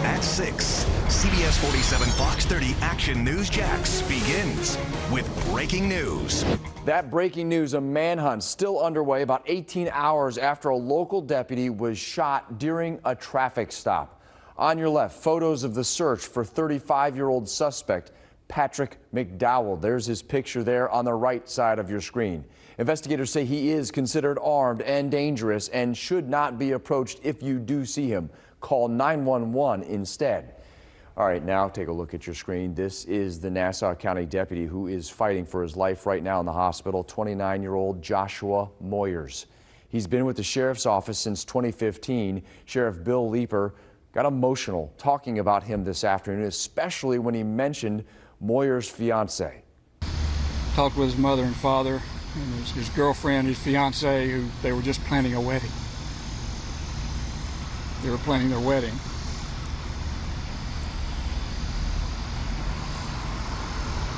At 6, CBS 47 Fox 30 Action News Jax begins with breaking news. That breaking news, a manhunt still underway about 18 hours after a local deputy was shot during a traffic stop. On your left, photos of the search for 35-year-old suspect Patrick McDowell. There's his picture there on the right side of your screen. Investigators say he is considered armed and dangerous and should not be approached if you do see him. Call 911 instead. All right, now take a look at your screen. This is the Nassau County deputy who is fighting for his life right now in the hospital, 29-year-old Joshua Moyers. He's been with the sheriff's office since 2015. Sheriff Bill Leeper got emotional talking about him this afternoon, especially when he mentioned Moyers' fiance. Talked with his mother and father and his girlfriend, his fiance, who they were just planning a wedding. They were planning their wedding.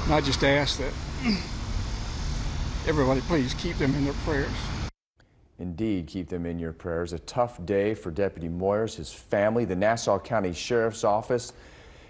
And I just ask that everybody please keep them in their prayers. Indeed, keep them in your prayers. A tough day for Deputy Moyers, his family, the Nassau County Sheriff's Office,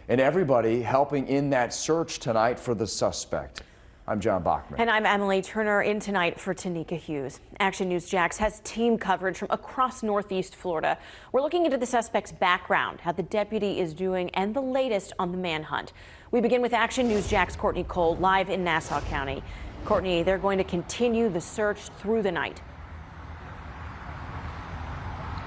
and everybody helping in that search tonight for the suspect. I'm John Bachman. And I'm Emily Turner, in tonight for Tanika Hughes. Action News Jax has team coverage from across Northeast Florida. We're looking into the suspect's background, how the deputy is doing, and the latest on the manhunt. We begin with Action News Jax Courtney Cole live in Nassau County. Courtney, they're going to continue the search through the night.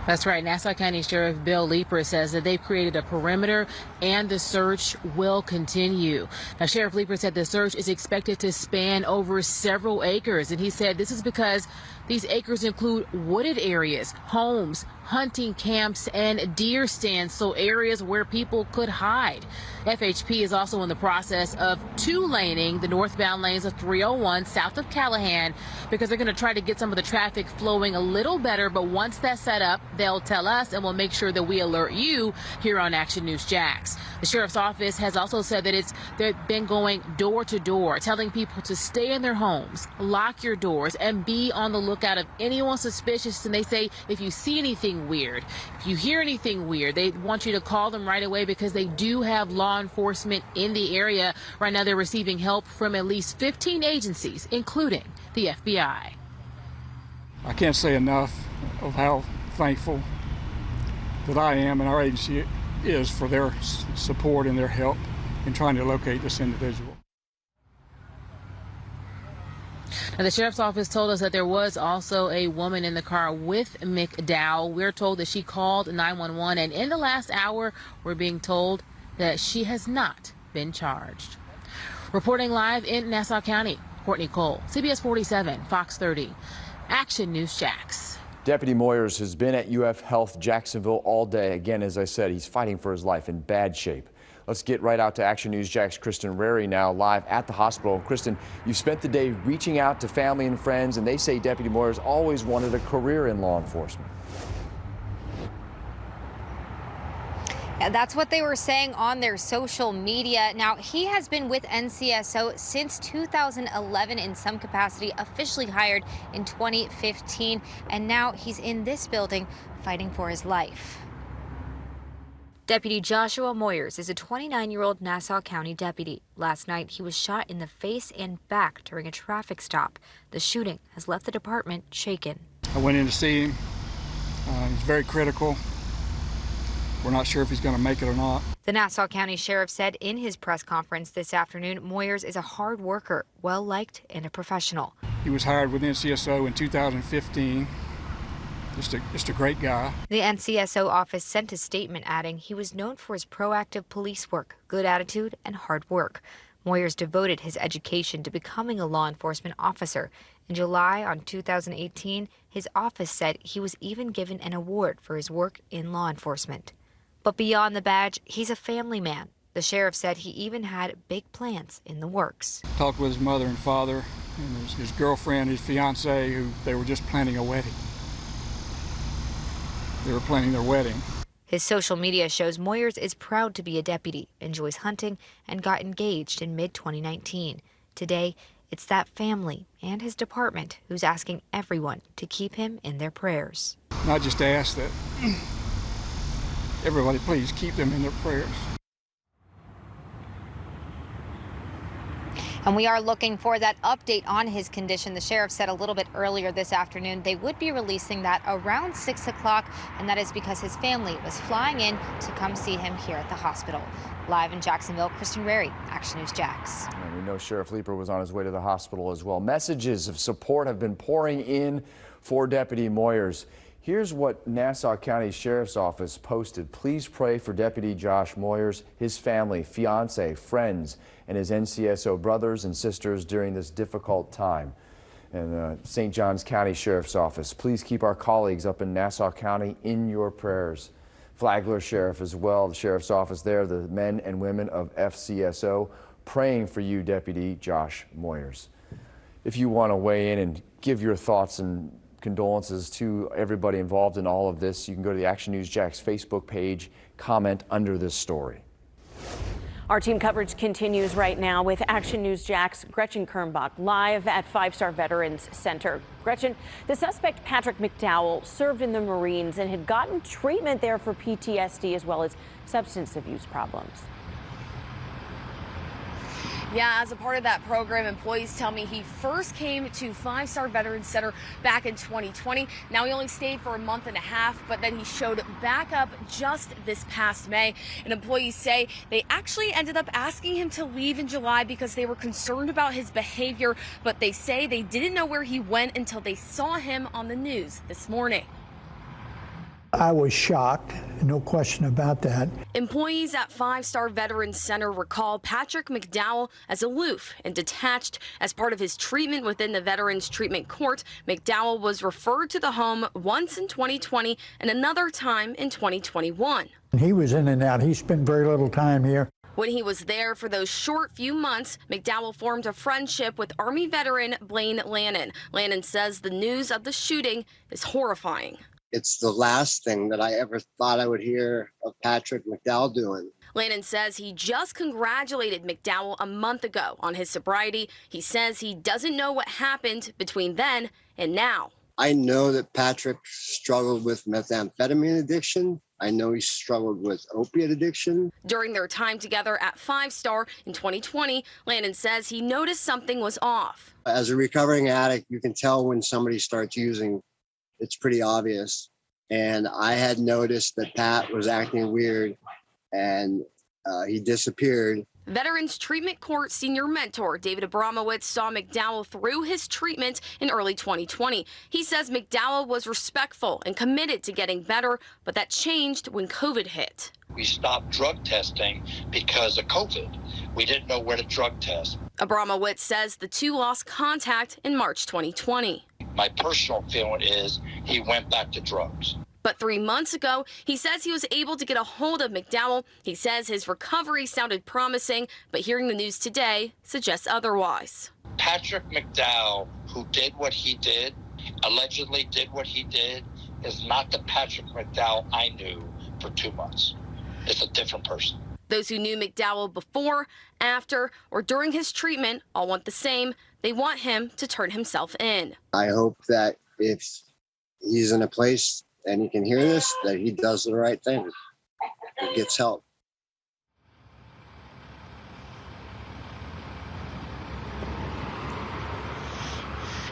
That's right. Nassau County Sheriff Bill Leeper says that they've created a perimeter and the search will continue. Now, Sheriff Leeper said the search is expected to span over several acres. And he said this is because these acres include wooded areas, homes, hunting camps, and deer stands, so areas where people could hide. FHP is also in the process of two-laning the northbound lanes of 301 south of Callahan because they're going to try to get some of the traffic flowing a little better. But once that's set up, they'll tell us and we'll make sure that we alert you here on Action News Jax. The sheriff's office has also said that they've been going door to door, telling people to stay in their homes, lock your doors, and be on the lookout of anyone suspicious. And they say if you see anything weird, if you hear anything weird, they want you to call them right away because they do have law enforcement in the area. Right now, they're receiving help from at least 15 agencies, including the FBI. I can't say enough of how thankful that I am and our agency is for their support and their help in trying to locate this individual. Now, the sheriff's office told us that there was also a woman in the car with McDowell. We're told that she called 911, and in the last hour, we're being told that she has not been charged. Reporting live in Nassau County, Courtney Cole, CBS 47, Fox 30, Action News Jax. Deputy Moyers has been at UF Health Jacksonville all day. Again, as I said, he's fighting for his life in bad shape. Let's get right out to Action News Jax' Kristen Rary now live at the hospital. Kristen, you've spent the day reaching out to family and friends, and they say Deputy Moyers always wanted a career in law enforcement. That's what they were saying on their social media. Now, he has been with NCSO since 2011 in some capacity, officially hired in 2015, and now he's in this building fighting for his life. Deputy Joshua Moyers is a 29-year-old Nassau County deputy. Last night, he was shot in the face and back during a traffic stop. The shooting has left the department shaken. I went in to see him. He's very critical. We're not sure if he's going to make it or not. The Nassau County Sheriff said in his press conference this afternoon, Moyers is a hard worker, well-liked, and a professional. He was hired with NCSO in 2015. Just a great guy. The NCSO office sent a statement adding he was known for his proactive police work, good attitude, and hard work. Moyers devoted his education to becoming a law enforcement officer. In July on 2018, his office said he was even given an award for his work in law enforcement. But beyond the badge, he's a family man. The sheriff said he even had big plans in the works. Talked with his mother and father and his girlfriend, his fiance, who they were just planning a wedding. They were planning their wedding. His social media shows Moyers is proud to be a deputy, enjoys hunting, and got engaged in mid-2019. Today, it's that family and his department who's asking everyone to keep him in their prayers. And I just ask that everybody please keep them in their prayers. And we are looking for that update on his condition. The sheriff said a little bit earlier this afternoon they would be releasing that around 6 o'clock, and that is because his family was flying in to come see him here at the hospital. Live in Jacksonville, Kristen Rary, Action News Jax. And we know Sheriff Leeper was on his way to the hospital as well. Messages of support have been pouring in for Deputy Moyers. Here's what Nassau County Sheriff's Office posted. Please pray for Deputy Josh Moyers, his family, fiance, friends, and his NCSO brothers and sisters during this difficult time. And St. Johns County Sheriff's Office, please keep our colleagues up in Nassau County in your prayers. Flagler Sheriff as well, the Sheriff's Office there, the men and women of FCSO, praying for you, Deputy Josh Moyers. If you want to weigh in and give your thoughts and condolences to everybody involved in all of this, you can go to the Action News Jax Facebook page, comment under this story. Our team coverage continues right now with Action News Jax Gretchen Kernbach live at 5-Star Veterans Center. Gretchen, the suspect Patrick McDowell served in the Marines and had gotten treatment there for PTSD as well as substance abuse problems. Yeah, as a part of that program, employees tell me he first came to 5-Star Veterans Center back in 2020. Now, he only stayed for a month and a half, but then he showed back up just this past May. And employees say they actually ended up asking him to leave in July because they were concerned about his behavior, but they say they didn't know where he went until they saw him on the news this morning. I was shocked, no question about that. Employees at 5-Star Veterans Center recall Patrick McDowell as aloof and detached. As part of his treatment within the Veterans Treatment Court, McDowell was referred to the home once in 2020 and another time in 2021. He was in and out. He spent very little time here. When he was there for those short few months, McDowell formed a friendship with Army veteran Blaine Lannon. Lannon says the news of the shooting is horrifying. It's the last thing that I ever thought I would hear of Patrick McDowell doing. Lannon says he just congratulated McDowell a month ago on his sobriety. He says he doesn't know what happened between then and now. I know that Patrick struggled with methamphetamine addiction. I know he struggled with opiate addiction. During their time together at 5-Star in 2020, Lannon says he noticed something was off. As a recovering addict, you can tell when somebody starts using. It's pretty obvious. And I had noticed that Pat was acting weird and he disappeared. Veterans Treatment Court senior mentor David Abramowitz saw McDowell through his treatment in early 2020. He says McDowell was respectful and committed to getting better, but that changed when COVID hit. We stopped drug testing because of COVID. We didn't know where to drug test. Abramowitz says the two lost contact in March 2020. My personal feeling is he went back to drugs. But 3 months ago, he says he was able to get a hold of McDowell. He says his recovery sounded promising, but hearing the news today suggests otherwise. Patrick McDowell, who did what he did, allegedly did what he did, is not the Patrick McDowell I knew for 2 months. It's a different person. Those who knew McDowell before, after, or during his treatment all want the same. They want him to turn himself in. I hope that if he's in a place and he can hear this, that he does the right thing. He gets help.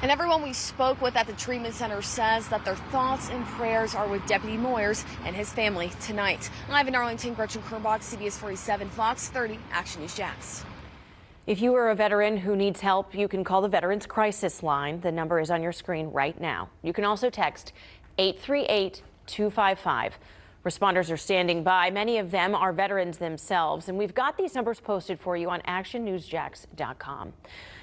And everyone we spoke with at the treatment center says that their thoughts and prayers are with Deputy Moyers and his family tonight. Live in Arlington, Gretchen Kernbach, CBS 47, Fox 30, Action News Jax. If you are a veteran who needs help, you can call the Veterans Crisis Line. The number is on your screen right now. You can also text 838-255. Responders are standing by. Many of them are veterans themselves, and we've got these numbers posted for you on actionnewsjax.com.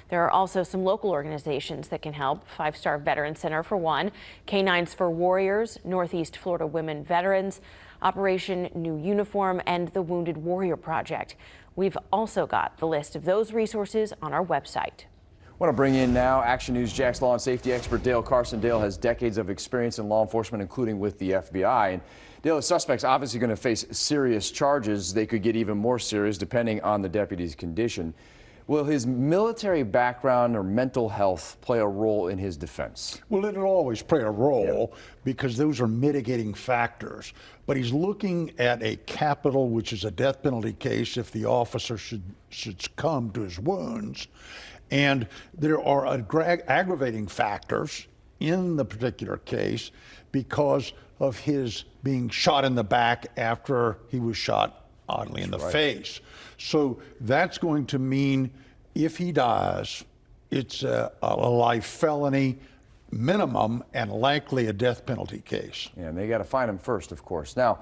There are also some local organizations that can help. 5-Star Veterans Center for one, Canines for Warriors, Northeast Florida Women Veterans, Operation New Uniform, and the Wounded Warrior Project. We've also got the list of those resources on our website. I want to bring in now Action News Jax law and safety expert Dale Carson. Dale has decades of experience in law enforcement, including with the FBI. And Dale, the suspect's obviously going to face serious charges. They could get even more serious depending on the deputy's condition. Will his military background or mental health play a role in his defense? Well, it'll always play a role because those are mitigating factors. But he's looking at a capital, which is a death penalty case if the officer should succumb to his wounds. And there are aggravating factors in the particular case because of his being shot in the back after he was shot, oddly, in the face. So that's going to mean if he dies, it's a life felony minimum and likely a death penalty case. Yeah, and they got to find him first, of course. Now,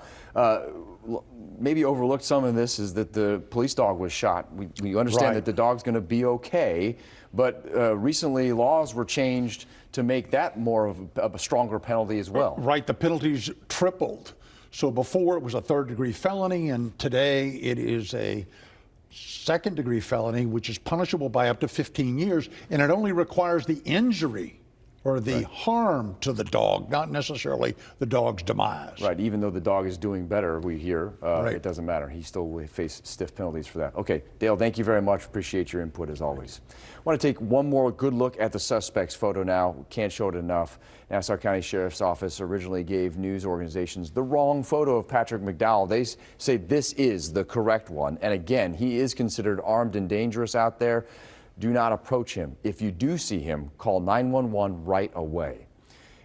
maybe overlooked some of this is that the police dog was shot. We understand that the dog's going to be okay, but recently laws were changed to make that more of a stronger penalty as well. Right, the penalties tripled. So before it was a third-degree felony, and today it is a second-degree felony, which is punishable by up to 15 years, and it only requires the injury or the harm to the dog, not necessarily the dog's demise. Right, even though the dog is doing better, we hear, it doesn't matter. He still will face stiff penalties for that. Okay, Dale, thank you very much. Appreciate your input as always. I want to take one more good look at the suspect's photo now. We can't show it enough. Nassau County Sheriff's Office originally gave news organizations the wrong photo of Patrick McDowell. They say this is the correct one. And again, he is considered armed and dangerous out there. Do not approach him. If you do see him, call 911 right away.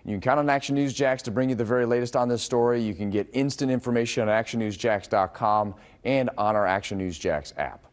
You can count on Action News Jax to bring you the very latest on this story. You can get instant information on actionnewsjax.com and on our Action News Jax app.